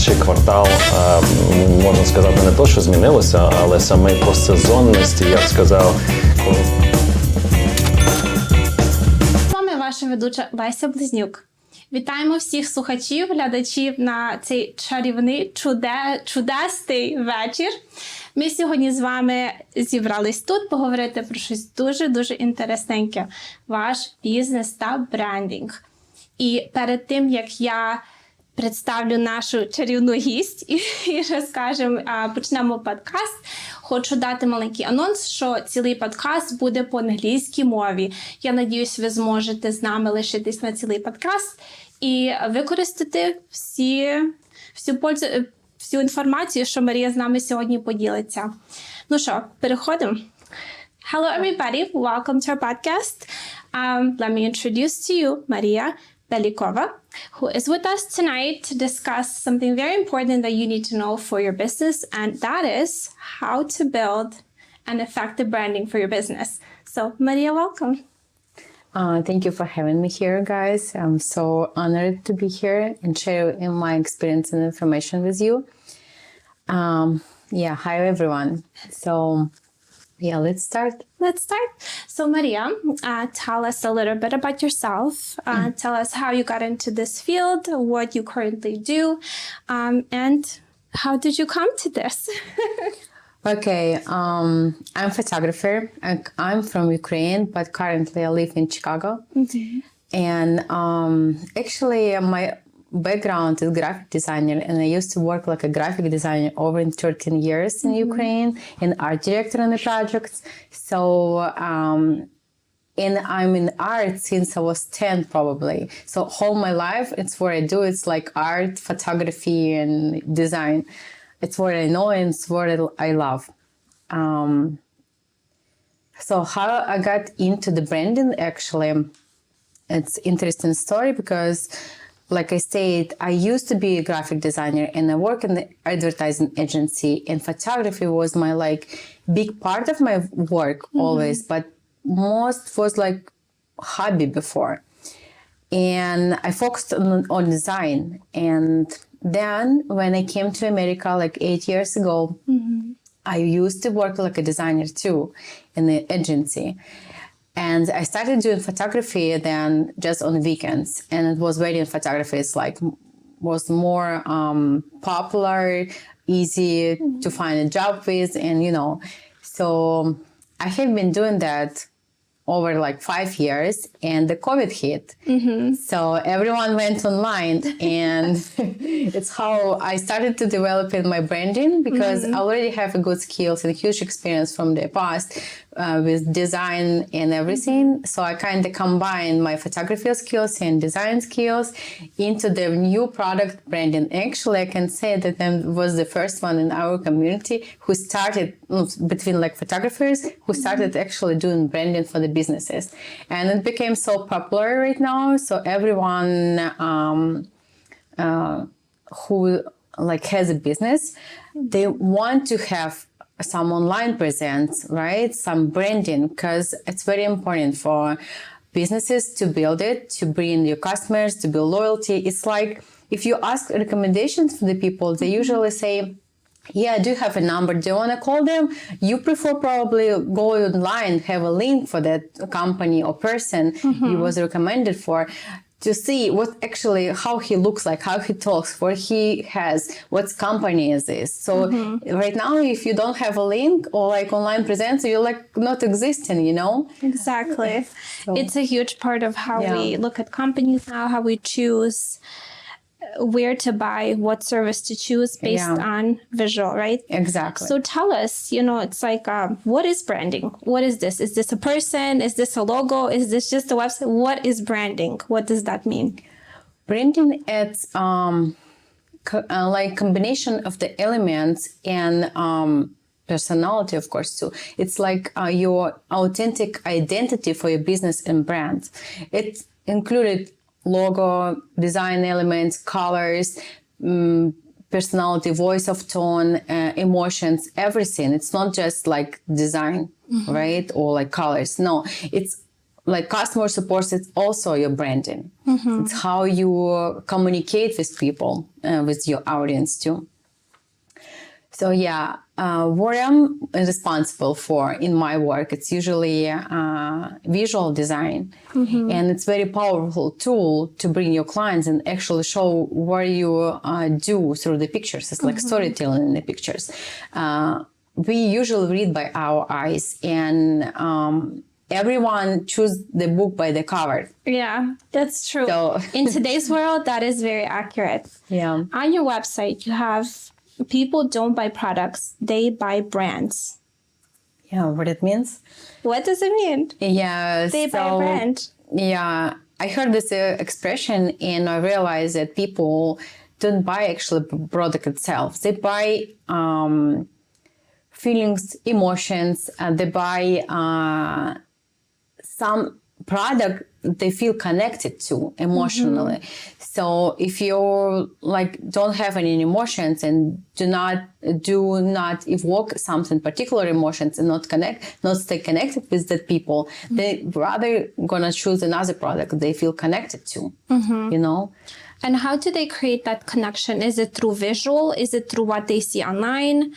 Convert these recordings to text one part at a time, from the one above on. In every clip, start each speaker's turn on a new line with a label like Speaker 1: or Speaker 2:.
Speaker 1: перший квартал, можна сказати, не то, що змінилося, але саме по сезонності, я б сказав, коли...
Speaker 2: З вами ваша ведуча Lesya Blyzniouk. Вітаємо всіх слухачів, глядачів на цей чарівний, чудесний вечір. Ми сьогодні з вами зібрались тут поговорити про щось дуже-дуже інтересненьке. Ваш бізнес та брендинг. І перед тим, як я представлю нашу чарівну гість і розкажемо, почнемо подкаст, хочу дати маленький анонс, що цілий подкаст буде по англійській мові. Я надіюсь, ви зможете з нами лишитись на цілий подкаст і використати всю інформацію, що Марія з нами сьогодні поділиться. Ну що, переходимо. Hello everybody, welcome to our podcast. Let me introduce to you Mariya, Byelikova, who is with us tonight to discuss something very important that you need to know for your business, and that is how to build an effective branding for your business. So, Mariya, welcome.
Speaker 3: Thank you for having me here, guys. I'm so honored to be here and share my experience and information with you. Hi everyone. Let's start.
Speaker 2: So, Mariya, tell us a little bit about yourself. Tell us how you got into this field, what you currently do, and how did you come to this?
Speaker 3: Okay, I'm a photographer. I'm from Ukraine, but currently I live in Chicago.
Speaker 2: Mm-hmm.
Speaker 3: And actually, my background is graphic designer, and I used to work like a graphic designer over 13 years in Ukraine, and art director on the projects. So, and I'm in art since I was 10 probably. So all my life, it's what I do. It's like art, photography, and design. It's what I know and it's what I love. So how I got into the branding, actually, it's interesting story because, like I said, I used to be a graphic designer and I work in the advertising agency, and photography was my big part of my work always, but most was like hobby before. And I focused on design. And then when I came to America 8 years ago, I used to work like a designer too in the agency. And I started doing photography then just on weekends. And it was wedding photography. It's was more popular, easy to find a job with. And, so I have been doing that over 5 years, and the COVID hit. So everyone went online, and it's how I started to develop in my branding, because I already have a good skills and huge experience from the past with design and everything. So I kind of combined my photography skills and design skills into the new product branding. Actually, I can say that I was the first one in our community who started between photographers who started actually doing branding for the businesses, and it became so popular right now. So everyone who has a business, they want to have some online presence, right? Some branding, because it's very important for businesses to build it, to bring your customers, to build loyalty. It's like if you ask recommendations for the people, they usually say, yeah, I do have a number. Do you want to call them? You prefer probably go online, have a link for that company or person he was recommended for, to see how he looks like, how he talks, what he has, what company is this. So right now, if you don't have a link or online presence, you're not existing,
Speaker 2: Exactly. So, it's a huge part of how we look at companies now, how we choose where to buy, what service to choose based on visual, right?
Speaker 3: Exactly.
Speaker 2: So tell us, it's what is branding? What is this? Is this a person? Is this a logo? Is this just a website? What is branding? What does that mean?
Speaker 3: Branding, it's combination of the elements and personality, of course, too. It's your authentic identity for your business and brand. It included logo, design elements, colors, personality, voice of tone, emotions, everything. It's not just design, right? Or colors. No, it's like customer support is also your branding. It's how you communicate with people, with your audience too. So yeah, what I'm responsible for in my work, it's usually visual design. And it's very powerful tool to bring your clients and actually show what you do through the pictures. It's like storytelling in the pictures. We usually read by our eyes, and everyone choose the book by the cover.
Speaker 2: Yeah, that's true.
Speaker 3: So
Speaker 2: in today's world, that is very accurate.
Speaker 3: Yeah.
Speaker 2: On your website, you have people don't buy products, they buy brands.
Speaker 3: Yeah, what it means?
Speaker 2: What does it mean?
Speaker 3: Yeah,
Speaker 2: They buy a brand.
Speaker 3: Yeah, I heard this expression, and I realized that people don't buy actually product itself. They buy feelings, emotions, they buy some product they feel connected to emotionally. So if you like don't have any emotions and do not evoke something particular emotions and not stay connected with that people, they rather gonna choose another product they feel connected to, you know.
Speaker 2: And how do they create that connection? Is it through visual? Is it through what they see online?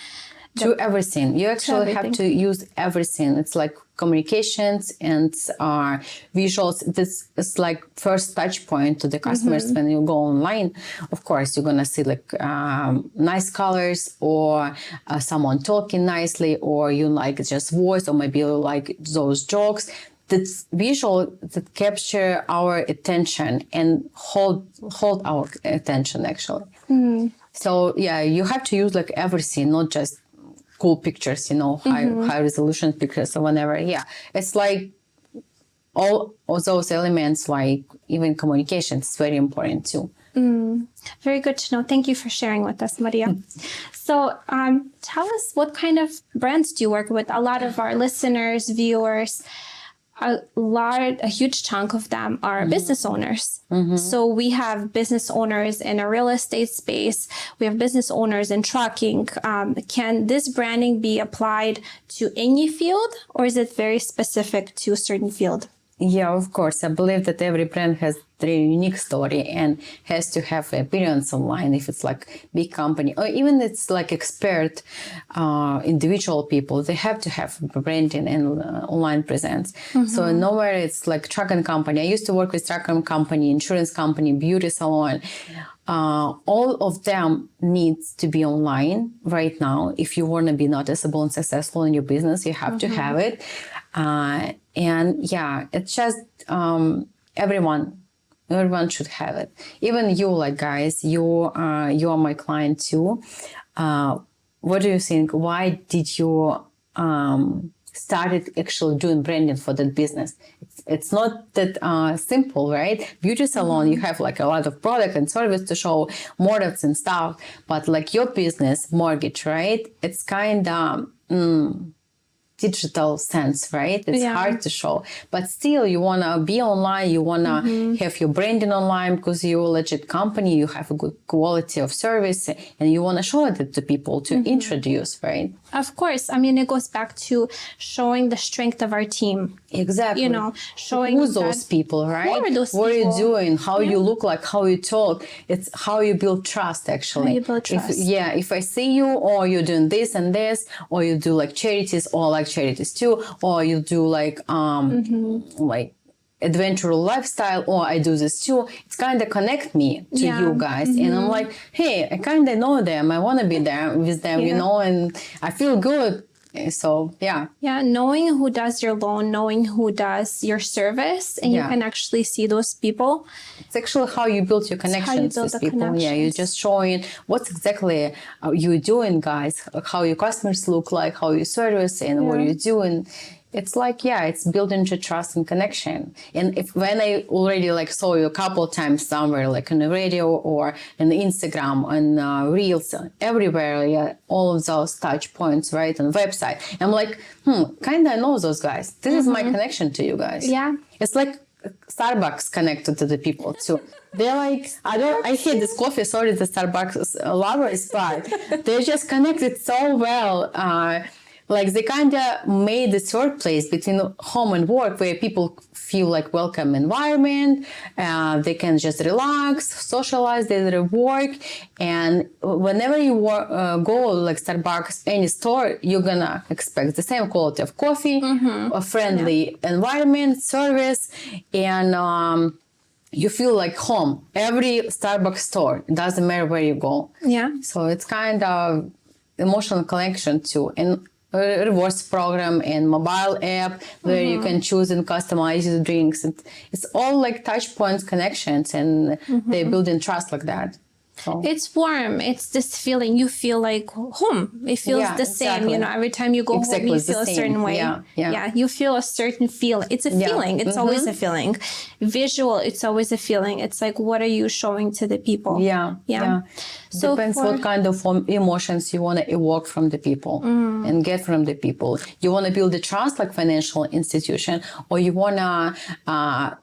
Speaker 3: To everything. You actually have to use everything. It's like communications and visuals. This is like first touch point to the customers when you go online. Of course, you're going to see like nice colors, or someone talking nicely, or you like just voice, or maybe you like those jokes. That's visual that capture our attention and hold our attention actually. So yeah, you have to use like everything, not just cool pictures, you know, high resolution pictures or whatever. Yeah, it's like all of those elements, like even communication is very important too.
Speaker 2: Very good to know. Thank you for sharing with us, Mariya. So tell us, what kind of brands do you work with? A lot of our listeners, viewers, a huge chunk of them are business owners. So we have business owners in a real estate space. We have business owners in trucking. Can this branding be applied to any field, or is it very specific to a certain field?
Speaker 3: Yeah, of course. I believe that every brand has their unique story and has to have appearance online. If it's like big company, or even it's like expert individual people, they have to have branding and online presence. So nowhere it's like trucking company. I used to work with trucking company, insurance company, beauty salon. All of them needs to be online right now. If you want to be noticeable and successful in your business, you have to have it. And yeah, it's just everyone should have it. Even you, like guys, you are my client too. What do you think? Why did you started actually doing branding for that business? It's not that simple, right? Beauty salon, you have like a lot of product and service to show, models and stuff. But like your business, mortgage, right? It's kind of digital sense, right? It's hard to show, but still you want to be online, you want to have your branding online because you're a legit company, you have a good quality of service, and you want to show it to people to introduce, right?
Speaker 2: Of course. I mean, it goes back to showing the strength of our team.
Speaker 3: Exactly.
Speaker 2: You know, showing
Speaker 3: who's those people, right?
Speaker 2: Who are those
Speaker 3: what
Speaker 2: people?
Speaker 3: Are you doing? How you look like, how you talk. It's how you build trust, actually.
Speaker 2: How you build trust.
Speaker 3: If I see you, or you're doing this and this, or you do like charities, or like charities too, or you do like like adventure lifestyle, or I do this too, it's kind of connect me to you guys. And I'm like, hey, I kind of know them, I want to be there with them, you know, and I feel good. So yeah,
Speaker 2: knowing who does your loan, knowing who does your service, and you can actually see those people.
Speaker 3: It's actually how you build your connections with people. Yeah, you're just showing what's exactly you're doing, guys, how your customers look like, how you service, and what you're doing. It's like, it's building your trust and connection. And when I already like saw you a couple of times somewhere, like on the radio or on Instagram and Reels, everywhere, all of those touch points, right, on website. I'm like, kind of know those guys. This is my connection to you guys.
Speaker 2: Yeah.
Speaker 3: It's like Starbucks connected to the people too. They're like, I hate this coffee, sorry, the Starbucks lovers, but they're just connected so well. like they kind of made this workplace between home and work where people feel like welcome environment. They can just relax, socialize, they work. And whenever you go like Starbucks, any store, you're gonna expect the same quality of coffee, a friendly environment, service, and you feel like home. Every Starbucks store, it doesn't matter where you go.
Speaker 2: Yeah.
Speaker 3: So it's kind of emotional connection too. And a rewards program and mobile app where you can choose and customize the drinks. It's all like touch points, connections, and they build in trust like that. So.
Speaker 2: It's warm. It's this feeling. You feel like home. It feels the same. You know, every time you go home, you feel a certain way. Yeah. You feel a certain feeling. It's a feeling. It's always a feeling. Visual, it's always a feeling. It's like, what are you showing to the people?
Speaker 3: Yeah. So depends what kind of emotions you want to evoke from the people and get from the people. You want to build a trust like financial institution, or you want to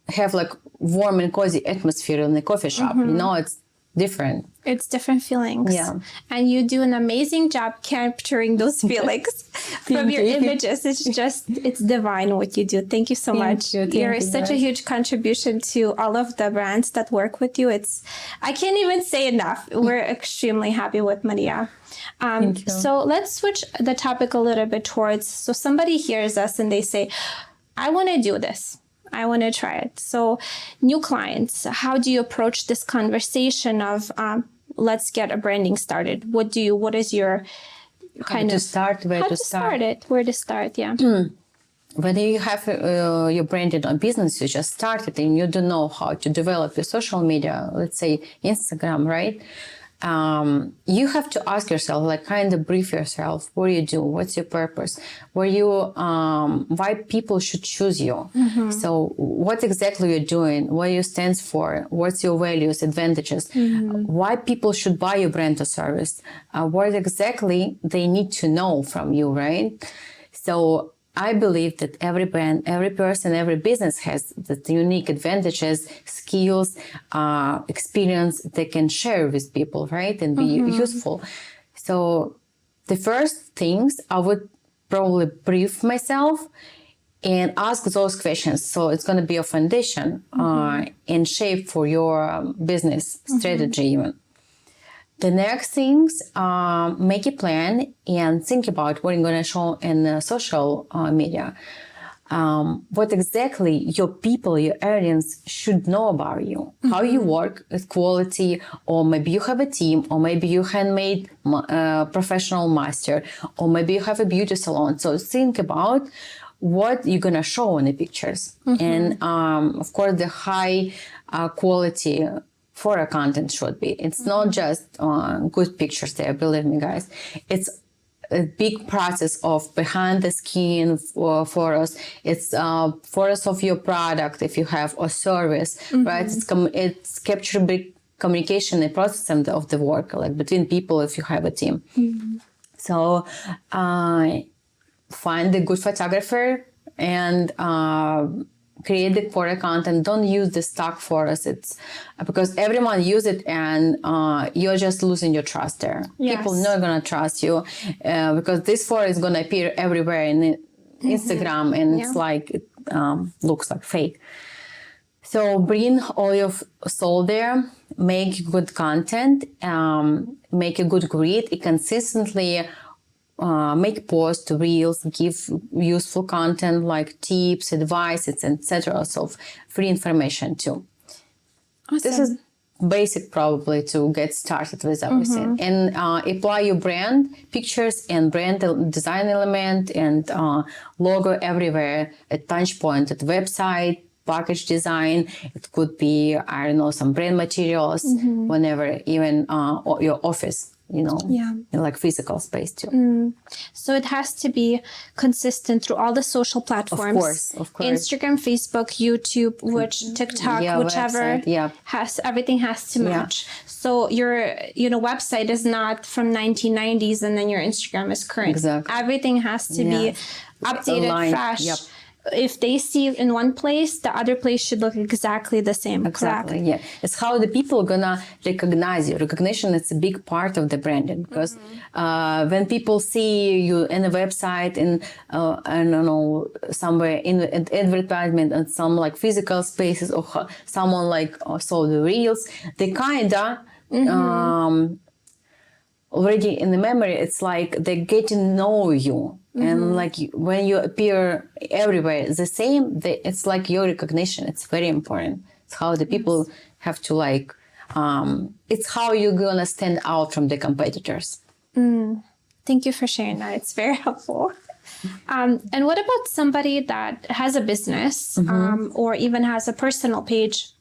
Speaker 3: have like warm and cozy atmosphere in the coffee shop. You know, it's different.
Speaker 2: It's different feelings.
Speaker 3: Yeah.
Speaker 2: And you do an amazing job capturing those feelings from your images. It's divine what you do. Thank you so much. You're such a huge contribution to all of the brands that work with you. I can't even say enough. We're extremely happy with Mariya. So let's switch the topic a little bit towards, so somebody hears us and they say, I want to do this. I want to try it. So new clients, how do you approach this conversation of let's get a branding started? What is your kind of
Speaker 3: start? Where to start?
Speaker 2: Where to start? Yeah.
Speaker 3: When you have your branding on business, you just started and you don't know how to develop your social media, let's say Instagram, right? You have to ask yourself, like kind of brief yourself, what do you do? What's your purpose? Why people should choose you? So what exactly you're doing? What you stand for? What's your values, advantages? Why people should buy your brand or service? What exactly they need to know from you, right? So I believe that every brand, every person, every business has the unique advantages, skills, experience they can share with people, right? And be useful. So the first things I would probably brief myself and ask those questions. So it's going to be a foundation and shape for your business strategy even. The next things, make a plan and think about what you're going to show in social media. What exactly your people, your audience should know about you, how you work with quality, or maybe you have a team, or maybe you handmade professional master, or maybe you have a beauty salon. So think about what you're going to show in the pictures. And of course, the high quality for a content should be. It's not just good pictures there, believe me, guys. It's a big process of behind the skin photos. It's photos of your product if you have a service, right? It's capturing big communication and process of the work, like between people if you have a team. So find a good photographer and create the photo content. Don't use the stock photos. It's because everyone use it and you're just losing your trust there. People not gonna trust you because this photo is gonna appear everywhere in Instagram and it's like it looks like fake. So bring all your soul there, make good content, make a good grid, consistently make posts, reels, give useful content like tips, advice, etc. So free information too.
Speaker 2: Awesome.
Speaker 3: This is basic probably to get started with everything. And apply your brand pictures and brand design element and logo everywhere at touch point, at website, package design. It could be, I don't know, some brand materials, whenever, even your office. In like physical space too.
Speaker 2: So it has to be consistent through all the social platforms.
Speaker 3: Of course.
Speaker 2: Instagram, Facebook, YouTube, TikTok, whichever.
Speaker 3: Website,
Speaker 2: Everything has to match. So your website is not from 1990s and then your Instagram is current.
Speaker 3: Exactly.
Speaker 2: Everything has to be updated, fresh. if they see in one place, the other place should look exactly the same.
Speaker 3: Exactly.
Speaker 2: Correct?
Speaker 3: Yeah. It's how the people are gonna recognize you. Recognition is a big part of the branding because when people see you in a website, in I don't know, somewhere in an advertisement and some like physical spaces, or someone like saw the reels, they kinda already in the memory. It's like they get to know you. And like when you appear everywhere the same, it's like your recognition. It's very important. It's how the people have to like, it's how you're gonna stand out from the competitors.
Speaker 2: Thank you for sharing that. It's very helpful. And what about somebody that has a business or even has a personal page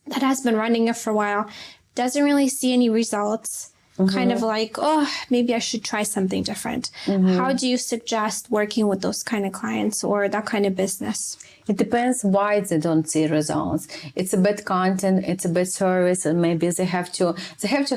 Speaker 2: that has been running it for a while, doesn't really see any results, kind of like, oh, maybe I should try something different. How do you suggest working with those kind of clients or that kind of business?
Speaker 3: It depends why they don't see results. It's a bad content, it's a bad service, and maybe they have to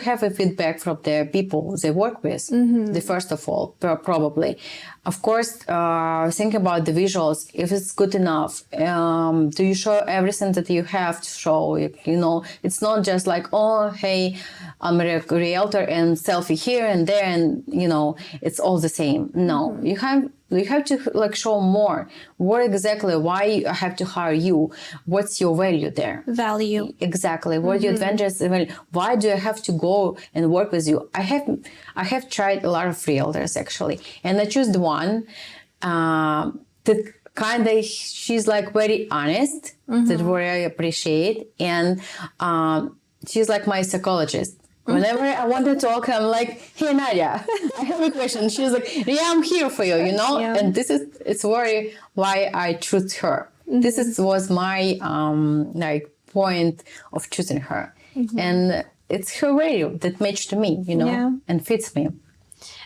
Speaker 3: have a feedback from the people they work with. The first of all, probably. Of course, think about the visuals. If it's good enough, do you show everything that you have to show? You know, it's not just like, oh, hey, I'm a realtor and selfie here and there, and you know, it's all the same. No, you have to like show more. What exactly? Why I have to hire you? What's your value there?
Speaker 2: Value.
Speaker 3: Exactly. What are your advantages? Why do I have to go and work with you? I have tried a lot of realtors actually, and I choose the one that kind of she's like very honest. That what I appreciate, and she's like my psychologist. Whenever I want to talk, I'm like, hey, Mariya, I have a question. She's like, yeah, I'm here for you, you know?
Speaker 2: Yeah.
Speaker 3: And it's why I choose her. This was my like point of choosing her. And it's her value that matched me, you know, and fits me.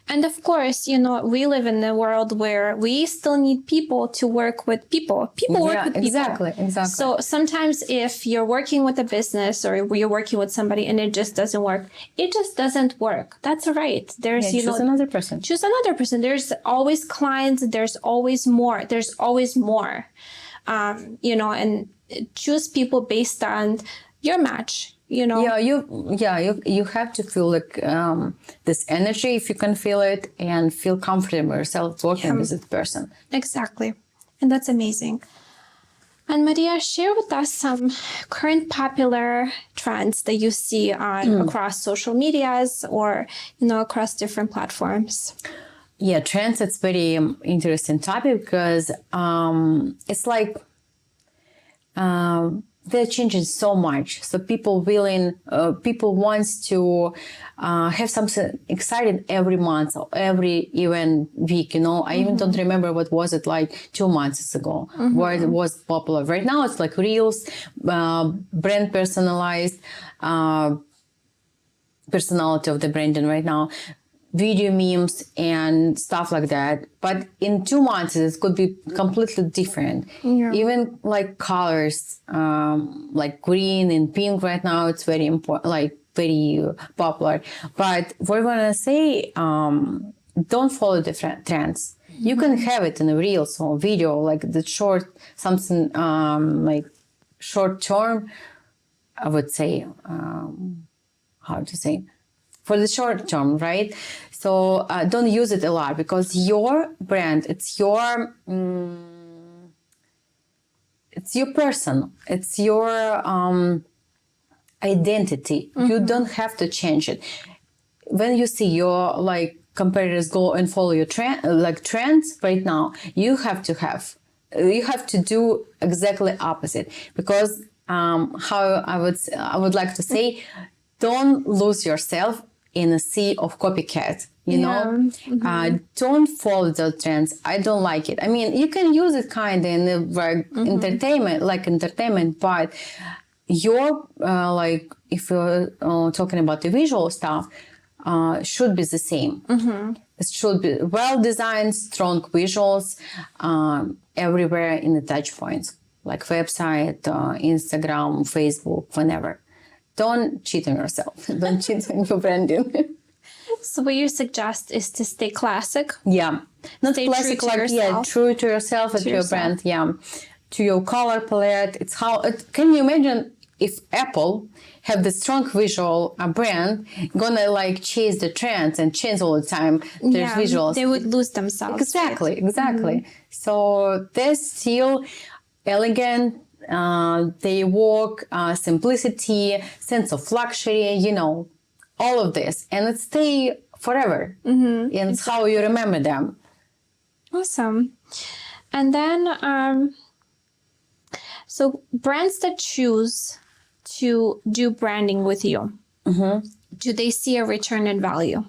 Speaker 2: And of course, you know, we live in a world where we still need people to work with people. People work with people.
Speaker 3: Exactly.
Speaker 2: So sometimes if you're working with a business or you're working with somebody and it just doesn't work, it just doesn't work. That's all right. There's,
Speaker 3: choose another person.
Speaker 2: Choose another person. There's always clients. There's always more. There's always more. You know, and choose people based on your match. You know,
Speaker 3: you have to feel like this energy if you can feel it and feel comfortable yourself working with that person.
Speaker 2: Exactly, and that's amazing. And Mariya, share with us some current popular trends that you see on across social medias or across different platforms.
Speaker 3: Yeah, trends. It's very interesting topic because it's like. They're changing so much. So people wants to have something exciting every month or every even week, you know. I even don't remember what was it like 2 months ago, where it was popular. Right now it's like reels, brand personalized, personality of the branding right now, video memes and stuff like that. But in 2 months, it could be completely different. Yeah. Even like colors, like green and pink right now, it's very important, like very popular. But what I want to say, don't follow the trends. You can have it in a reels or video, like the short, something like short term, I would say, how to say, for the short term, right? So don't use it a lot because your brand, it's your person, it's your identity. You don't have to change it. When you see your like competitors go and follow your trends right now, you have to do exactly opposite because how I would like to say, don't lose yourself in a sea of copycat, you know? Don't follow the trends. I don't like it. I mean, you can use it kind of in entertainment, but your, like, if you're talking about the visual stuff, should be the same. It should be well-designed, strong visuals everywhere in the touch points, like website, Instagram, Facebook, whenever. Don't cheat on yourself. Don't cheat on your branding.
Speaker 2: So what you suggest is to stay classic.
Speaker 3: Yeah. Not
Speaker 2: Stay
Speaker 3: classic,
Speaker 2: true to
Speaker 3: like,
Speaker 2: yourself.
Speaker 3: true to yourself and to your
Speaker 2: yourself.
Speaker 3: brand. Yeah. To your color palette. It's how, can you imagine if Apple have the strong visual brand, gonna like chase the trends and change all the time their visuals?
Speaker 2: They would lose themselves.
Speaker 3: Exactly. So they're still elegant. They work, simplicity, sense of luxury, all of this, and it stay forever. And it's how you remember them.
Speaker 2: Awesome. And then, so brands that choose to do branding with you, do they see a return in value?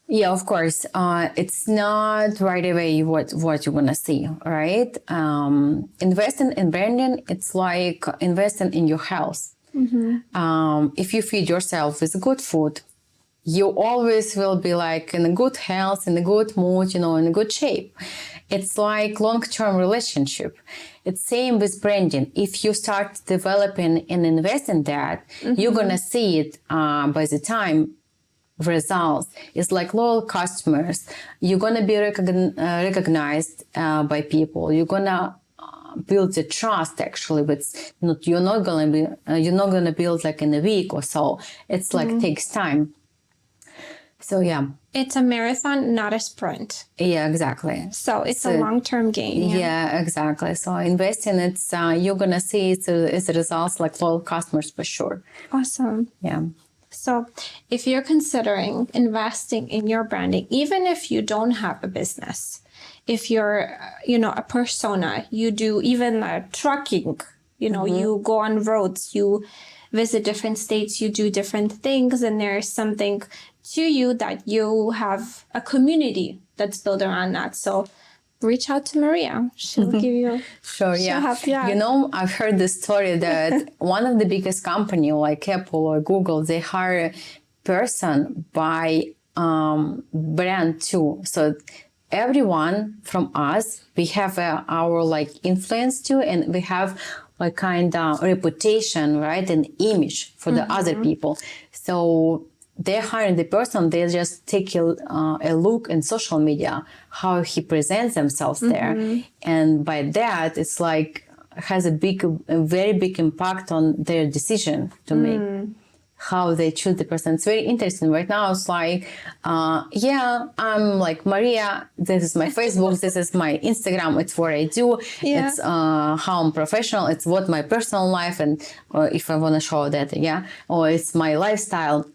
Speaker 3: Yeah, of course. It's not right away what you're gonna see, right? Investing in branding, it's like investing in your health. If you feed yourself with good food, you always will be like in a good health, in a good mood, in a good shape. It's like long-term relationship. It's same with branding. If you start developing and invest in that, you're gonna see it by the time results. It's like loyal customers. You're gonna be recognized by people. You're gonna build the trust. Actually, but you're not gonna build like in a week or so. It's like takes time. So yeah.
Speaker 2: It's a marathon, not a sprint.
Speaker 3: Yeah, exactly.
Speaker 2: So it's a long-term gain.
Speaker 3: Yeah, exactly. So investing, it's you're gonna see its results like loyal customers for sure.
Speaker 2: Awesome.
Speaker 3: Yeah.
Speaker 2: So if you're considering investing in your branding, even if you don't have a business, if you're, a persona, you do even trucking, you go on roads, you visit different states, you do different things, and there's something to you that you have a community that's built around that. So reach out to Mariya. She'll give you.
Speaker 3: Sure, yeah.
Speaker 2: She'll help you out.
Speaker 3: I've heard the story that one of the biggest company like Apple or Google, they hire a person by brand too. So everyone from us, we have our like influence too, and we have like kind of reputation, right, and image for the other people. So they're hiring the person, they just take a look in social media, how he presents themselves there. And by that, it's like, has a very big impact on their decision to make, how they choose the person. It's very interesting. Right now, it's like, I'm like Mariya, this is my Facebook, this is my Instagram, it's what I do, it's how I'm professional, it's what my personal life, and if I want to show that, or it's my lifestyle.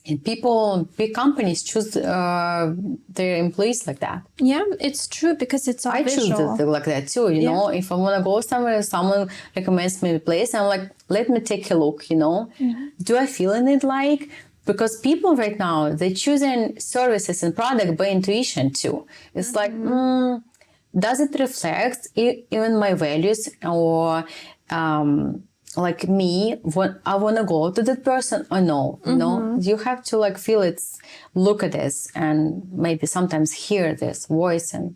Speaker 3: And big companies choose their employees like that.
Speaker 2: Yeah, it's true because it's all
Speaker 3: I
Speaker 2: visual.
Speaker 3: choose it like that too, you know. If I want to go somewhere, someone recommends me a place, I'm like, let me take a look, Do I feel in it like? Because people right now, they're choosing services and product by intuition too. It's like, does it reflect even my values or like me, when I want to go to that person or no, you have to like feel it, look at this, and maybe sometimes hear this voice. And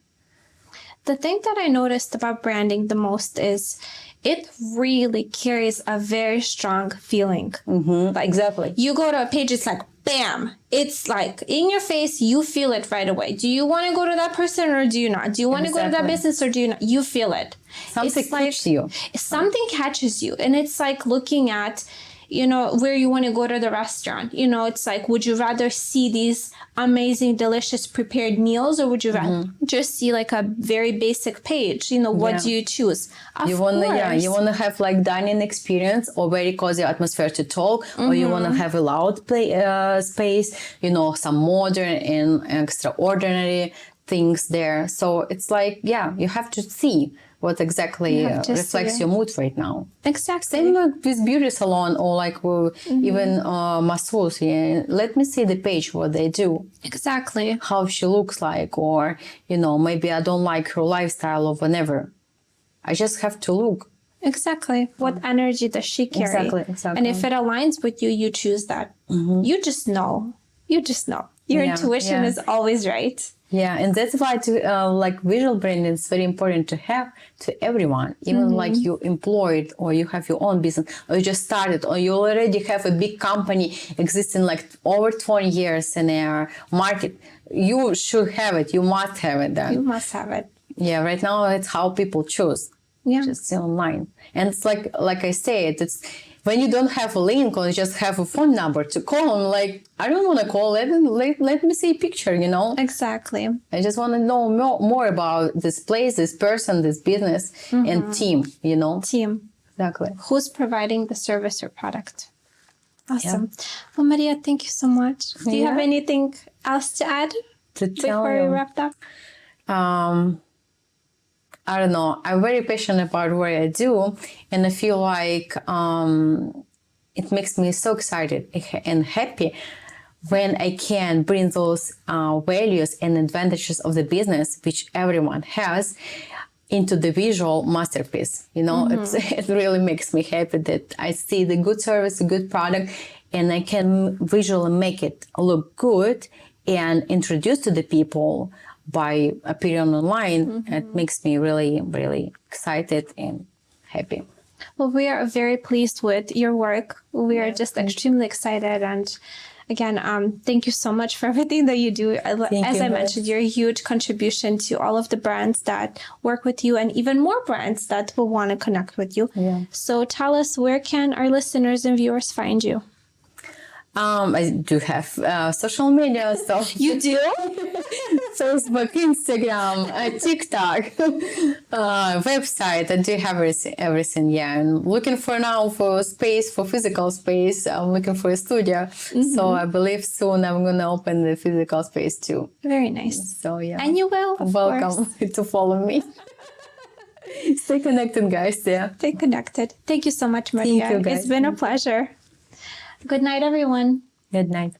Speaker 2: the thing that I noticed about branding the most is it really carries a very strong feeling. Like
Speaker 3: exactly.
Speaker 2: You go to a page, it's like, bam, it's like in your face, you feel it right away. Do you want to go to that person or do you not? Do you want to go to that business or do you not? You feel it.
Speaker 3: Something catches you.
Speaker 2: Something catches you. And it's like looking at, where you want to go to the restaurant. It's like, would you rather see these amazing, delicious prepared meals or would you rather just see like a very basic page? What do you choose?
Speaker 3: You want to have like dining experience or very cozy atmosphere to talk, or you want to have a loud space, some modern and extraordinary things there. So it's like, you have to see what exactly reflects your mood right now.
Speaker 2: Exactly.
Speaker 3: Same with beauty salon or like even masseurs. Let me see the page, what they do.
Speaker 2: Exactly.
Speaker 3: How she looks like, or, maybe I don't like her lifestyle or whatever. I just have to look.
Speaker 2: Exactly. What energy does she carry?
Speaker 3: Exactly.
Speaker 2: And if it aligns with you, you choose that. You just know. Your intuition is always right.
Speaker 3: Yeah, and that's why like visual branding is very important to have to everyone, even like you employed or you have your own business or you just started or you already have a big company existing like over 20 years in a market. You should have it. You must have it then.
Speaker 2: You must have it.
Speaker 3: Yeah, right now it's how people choose.
Speaker 2: Yeah.
Speaker 3: Just online. And it's like I said, it's when you don't have a link or you just have a phone number to call them, like, I don't want to call it. Let me see a picture, you know?
Speaker 2: Exactly.
Speaker 3: I just want to know more about this place, this person, this business, and team, you know?
Speaker 2: Team.
Speaker 3: Exactly.
Speaker 2: Who's providing the service or product. Awesome. Well, Mariya, thank you so much. Do you have anything else to add before we wrap up?
Speaker 3: I don't know. I'm very passionate about what I do, and I feel like it makes me so excited and happy when I can bring those values and advantages of the business, which everyone has, into the visual masterpiece. You know, it really makes me happy that I see the good service, a good product, and I can visually make it look good and introduce to the people by appearing online. It makes me really, really excited and happy.
Speaker 2: Well, we are very pleased with your work. We are just extremely excited. And again, thank you so much for everything that you do. As I mentioned, you're a huge contribution to all of the brands that work with you and even more brands that will want to connect with you.
Speaker 3: Yeah.
Speaker 2: So tell us, where can our listeners and viewers find you?
Speaker 3: I do have social media, so
Speaker 2: You do?
Speaker 3: Facebook, Instagram, TikTok, website. I do have everything. Yeah, I'm looking for now for space, for physical space. I'm looking for a studio, so I believe soon I'm gonna open the physical space too.
Speaker 2: Very nice.
Speaker 3: So yeah,
Speaker 2: And you will, of
Speaker 3: welcome
Speaker 2: course.
Speaker 3: to follow me. Stay connected, guys. Yeah.
Speaker 2: Stay connected. Thank you so much, Mariya.
Speaker 3: you, guys.
Speaker 2: It's been a pleasure. Good night, everyone.
Speaker 3: Good night.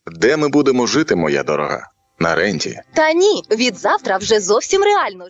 Speaker 4: Де ми будемо жити, моя дорога? На ренті.
Speaker 5: Та ні, від завтра вже зовсім реально.